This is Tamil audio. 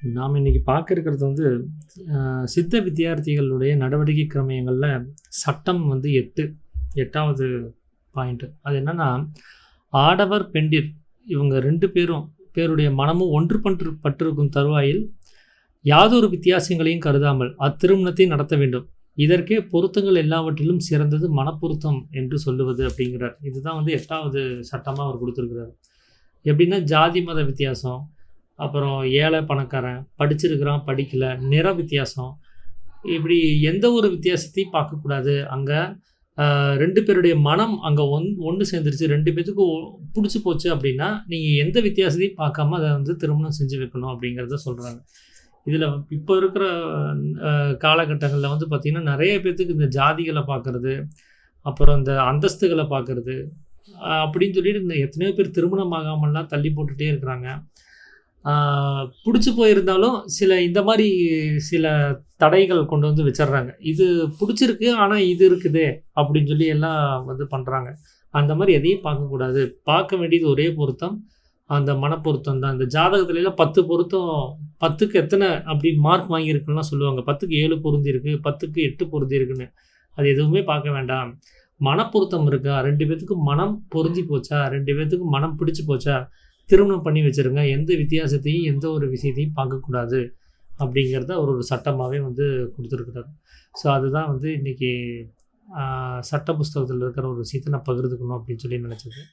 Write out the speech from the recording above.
நாம் இன்னைக்கு பார்க்க இருக்கிறது வந்து சித்த வித்தியார்த்திகளுடைய நடவடிக்கை கிரமயங்களில் சட்டம் வந்து 8வது பாயிண்ட்டு. அது என்னென்னா, ஆடவர் பெண்டிர் இவங்க 2 பேருடைய மனமும் பட்டிருக்கும் தருவாயில் யாதொரு வித்தியாசங்களையும் கருதாமல் அத்திருமணத்தை நடத்த வேண்டும். இதற்கே பொருத்தங்கள் எல்லாவற்றிலும் சிறந்தது மனப்பொருத்தம் என்று சொல்லுவது அப்படிங்கிறார். இதுதான் வந்து 8வது சட்டமாக அவர் கொடுத்துருக்கிறார். எப்படின்னா, ஜாதி மத வித்தியாசம், அப்புறம் ஏழை பணக்காரன், படிச்சிருக்கிறான் படிக்கல, நிற வித்தியாசம், இப்படி எந்த ஒரு வித்தியாசத்தையும் பார்க்கக்கூடாது. அங்கே 2 பேருடைய மனம் அங்கே ஒன்று சேர்ந்துருச்சு, 2 பேத்துக்கும் பிடிச்சி போச்சு அப்படின்னா, நீங்கள் எந்த வித்தியாசத்தையும் பார்க்காம அதை வந்து திருமணம் செஞ்சு வைக்கணும் அப்படிங்கிறத சொல்கிறாங்க. இதில் இப்போ இருக்கிற காலகட்டங்களில் வந்து பார்த்திங்கன்னா, நிறைய பேர்த்துக்கு இந்த ஜாதிகளை பார்க்குறது, அப்புறம் இந்த அந்தஸ்துகளை பார்க்குறது அப்படின்னு சொல்லிட்டு இந்த எத்தனையோ பேர் திருமணம் ஆகாமல்லாம் தள்ளி போட்டுகிட்டே இருக்கிறாங்க. பிடிச்சி போயிருந்தாலும் இந்த மாதிரி சில தடைகள் கொண்டு வந்து வச்சிடுறாங்க. இது பிடிச்சிருக்கு, ஆனால் இது இருக்குதே அப்படின்னு சொல்லி எல்லாம் வந்து பண்ணுறாங்க. அந்த மாதிரி எதையும் பார்க்கக்கூடாது. பார்க்க வேண்டியது ஒரே பொருத்தம், அந்த மனப்பொருத்தம் தான். இந்த ஜாதகத்துலலாம் 10 பொருத்தம், 10க்கு எத்தனை அப்படி மார்க் வாங்கியிருக்குலாம் சொல்லுவாங்க. 10க்கு 7 பொருந்தி இருக்குது, 10க்கு 8 பொருந்தி இருக்குன்னு. அது எதுவுமே பார்க்க வேண்டாம். மனப்பொருத்தம் இருக்கா, 2 பேத்துக்கும் மனம் பொருந்தி போச்சா, 2 பேத்துக்கும் மனம் பிடிச்சி போச்சா, திருமணம் பண்ணி வச்சுருங்க. எந்த வித்தியாசத்தையும் எந்த ஒரு விஷயத்தையும் பார்க்கக்கூடாது அப்படிங்கிறத அவர் ஒரு சட்டமாகவே வந்து கொடுத்துருக்குறாரு. ஸோ அதுதான் வந்து இன்றைக்கி சட்ட புஸ்தகத்தில் இருக்கிற ஒரு விஷயத்தை நான் பகிர்ந்துக்கணும் அப்படின்னு சொல்லி நினச்சது.